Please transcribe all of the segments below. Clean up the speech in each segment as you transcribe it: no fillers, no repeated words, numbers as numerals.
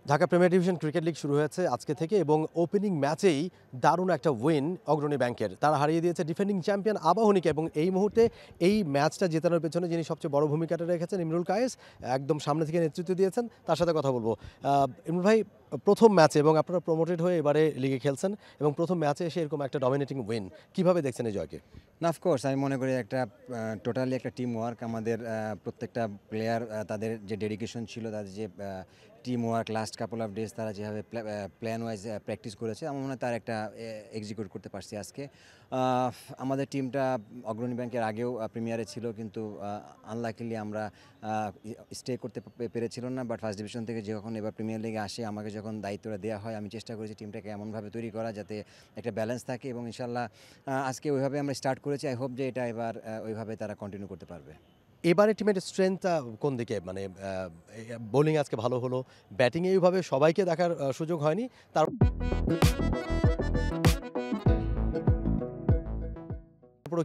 Dhaka premier division cricket league শুরু হয়েছে আজকে থেকে এবং ওপেনিং ম্যাচেই দারুণ একটা উইন অগ্রণী ব্যাংকের। তারা হারিয়ে দিয়েছে ডিফেন্ডিং চ্যাম্পিয়ন আবাহনীকে এবং এই মুহূর্তে এই ম্যাচটা জেতানোর পেছনে যিনি সবচেয়ে বড় ভূমিকাটা রেখেছেন ইমরুল কায়েস, একদম সামনে থেকে নেতৃত্ব দিয়েছেন। তার সাথে কথা বলবো। ইমরুল ভাই, প্রথম ম্যাচে এবং আপনারা প্রমোটেড হয়ে এবারে লিগে খেলছেন এবং প্রথম ম্যাচে এসে এরকম একটা ডমিনেটিং উইন, কিভাবে দেখছেন এই জয়কে? না, অফকোর্স আমি মনে করি একটা টোটালি একটা টিম ওয়ার্ক। আমাদের প্রত্যেকটা প্লেয়ার তাদের যে ডেডিকেশন ছিল, তাদের যে team work last couple of days তারা যেভাবে প্ল্যান ওয়াইজ প্র্যাকটিস করেছে, আমার মনে হয় তার একটা এক্সিকিউট করতে পারছি আজকে। আমাদের টিমটা অগ্রণী ব্যাংকের আগেও প্রিমিয়ারে ছিল, কিন্তু আনলাকিলি আমরা স্টে করতে পেরেছিল না। বাট ফার্স্ট ডিভিশন থেকে যখন এবার প্রিমিয়ার লিগে আসে, আমাকে যখন দায়িত্বটা দেওয়া হয়, আমি চেষ্টা করেছি টিমটাকে এমনভাবে তৈরি করা যাতে একটা ব্যালেন্স থাকে এবং ইনশাল্লাহ আজকে ওইভাবে আমরা স্টার্ট করেছি। আই হোপ যে এটা এবার ওইভাবে তারা কন্টিনিউ করতে পারবে। এবারে টিমের স্ট্রেংথটা কোন দিকে? মানে বোলিং আজকে ভালো হলো, ব্যাটিংয়ে এইভাবে সবাইকে দেখার সুযোগ হয়নি। তারপরেও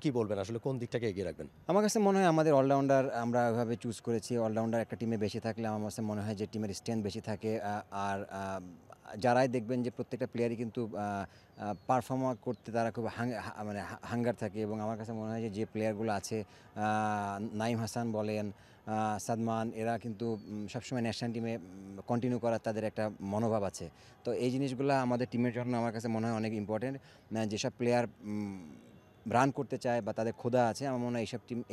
কি বলবেন, আসলে কোন দিকটাকে এগিয়ে রাখবেন? আমার কাছে মনে হয় আমাদের অলরাউন্ডার আমরা ওইভাবে চুজ করেছি। অলরাউন্ডার একটা টিমে বেশি থাকলে আমার কাছে মনে হয় যে টিমের স্ট্রেংথ বেশি থাকে। আর যারাই দেখবেন যে প্রত্যেকটা প্লেয়ারই কিন্তু পারফর্ম করতে তারা খুব মানে হাঙ্গার থাকে এবং আমার কাছে মনে হয় যে প্লেয়ারগুলো আছে, নাইম হাসান বলেন, সাদমান, এরা কিন্তু সবসময় ন্যাশনাল টিমে কন্টিনিউ করার তাদের একটা মনোভাব আছে। তো এই জিনিসগুলো আমাদের টিমের জন্য আমার কাছে মনে হয় অনেক ইম্পর্টেন্ট। যেসব প্লেয়ার রান করতে চায় বা তাদের ক্ষুধা আছে, আমার মনে হয়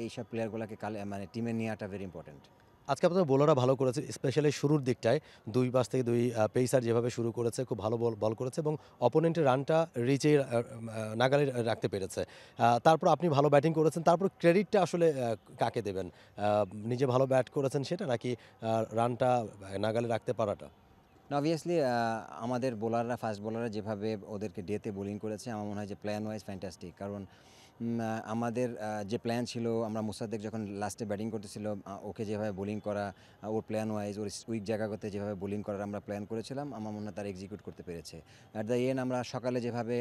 এইসব প্লেয়ারগুলোকে মানে টিমে নেওয়াটা ভেরি ইম্পর্টেন্ট। আজকে আপনাদের বোলাররা ভালো করেছে, স্পেশালি শুরুর দিকটায় দুই পাশ থেকে দুই পেসার যেভাবে শুরু করেছে, খুব ভালো বল করেছে এবং অপোনেন্টের রানটা রিচে নাগালে রাখতে পেরেছে। তারপর আপনি ভালো ব্যাটিং করেছেন, তারপর ক্রেডিটটা আসলে কাকে দেবেন? নিজে ভালো ব্যাট করেছেন সেটা, নাকি রানটা নাগালে রাখতে পারাটা? অবভিয়াসলি আমাদের বোলাররা, ফাস্ট বোলাররা যেভাবে ওদেরকে ডেতে বোলিং করেছে, আমার মনে হয় যে প্ল্যান ওয়াইজ ফ্যান্টাস্টিক। কারণ আমাদের যে প্ল্যান ছিল, আমরা মুসাদ্দেক যখন লাস্টে ব্যাটিং করতেছিল, ওকে যেভাবে বোলিং করা, ওর প্ল্যান ওয়াইজ ওর উইক জায়গাতে যেভাবে বোলিং করার আমরা প্ল্যান করেছিলাম, আমার মনে হয় তার এক্সিকিউট করতে পেরেছে। অ্যাট দ্য এন্ড আমরা সকালে যেভাবে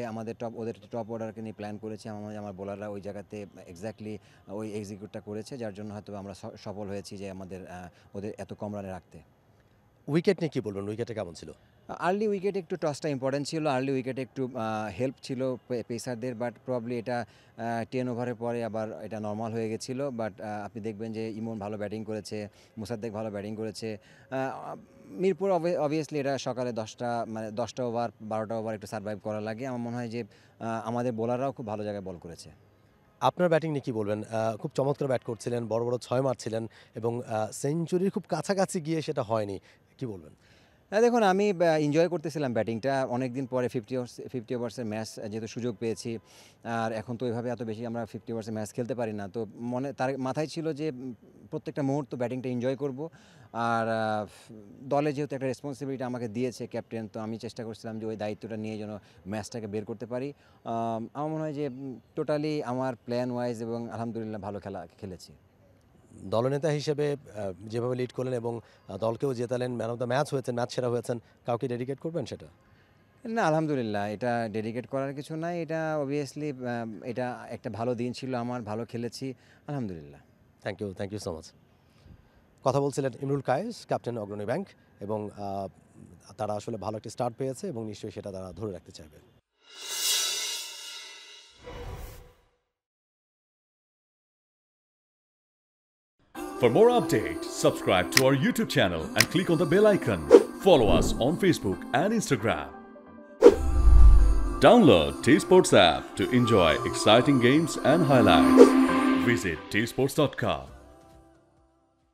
ওদের টপ অর্ডারকে নিয়ে প্ল্যান করেছি, আমার মনে হয় আমার বোলাররা ওই জায়গাতে এক্স্যাক্টলি ওই এক্সিকিউটটা করেছে, যার জন্য হয়তো আমরা সফল হয়েছি যে ওদের এত কম রানে রাখতে। উইকেট নিয়ে কী বলবেন? উইকেটে কেমন ছিল? আর্লি উইকেটে একটু টসটা ইম্পর্টেন্ট ছিল। আর্লি উইকেটে একটু হেল্প ছিল পেসারদের, বাট প্রবাবলি এটা 10 ওভারের পরে আবার এটা নর্মাল হয়ে গেছিলো। বাট আপনি দেখবেন যে ইমন ভালো ব্যাটিং করেছে, মুসাদ্দেক ভালো ব্যাটিং করেছে। মিরপুর অবভিয়াসলি এটা সকালে 10টা ওভার 12টা ওভার একটু সার্ভাইভ করা লাগে। আমার মনে হয় যে আমাদের বোলাররাও খুব ভালো জায়গায় বল করেছে। আপনার ব্যাটিং নিয়ে কী বলবেন? খুব চমৎকার ব্যাট করছিলেন, বড় বড় ছয় মারছিলেন এবং সেঞ্চুরির খুব কাছাকাছি গিয়ে সেটা হয়নি। কী বলবেন? হ্যাঁ, দেখুন, আমি এনজয় করতেছিলাম ব্যাটিংটা। অনেকদিন পরে 50 ওভার্সের ম্যাচ যেহেতু সুযোগ পেয়েছি, আর এখন তো ওইভাবে এত বেশি আমরা 50 ওভার্সের ম্যাচ খেলতে পারি না। তো তার মাথায় ছিল যে প্রত্যেকটা মুহূর্ত ব্যাটিংটা এনজয় করব। আর দলে যেহেতু একটা রেসপন্সিবিলিটি আমাকে দিয়েছে ক্যাপ্টেন, তো আমি চেষ্টা করছিলাম যে ওই দায়িত্বটা নিয়ে যেন ম্যাচটাকে বের করতে পারি। আমার মনে হয় যে টোটালি আমার প্ল্যান ওয়াইজ এবং আলহামদুলিল্লাহ ভালো খেলেছি। দলনেতা হিসেবে যেভাবে লিড করলেন এবং দলকেও জেতালেন, ম্যান অফ দ্য ম্যাচ হয়েছেন, ম্যাচ সেরা হয়েছেন, কাউকে ডেডিকেট করবেন সেটা? না, আলহামদুলিল্লাহ, এটা ডেডিকেট করার কিছু নাই। এটা অবভিয়াসলি এটা একটা ভালো দিন ছিল আমার, ভালো খেলেছি, আলহামদুলিল্লাহ। Thank you so much. কথা বলছিলেন ইমরুল কায়েস, ক্যাপ্টেন অগ্রণী ব্যাংক, এবং তারা আসলে ভালো একটা স্টার্ট পেয়েছে এবং নিশ্চয়ই সেটা তারা ধরে রাখতে চাইবে। For more updates, subscribe to our YouTube channel and click on the bell icon. Follow us on Facebook and Instagram. Download T-Sports app to enjoy exciting games and highlights. Visit tsports.com.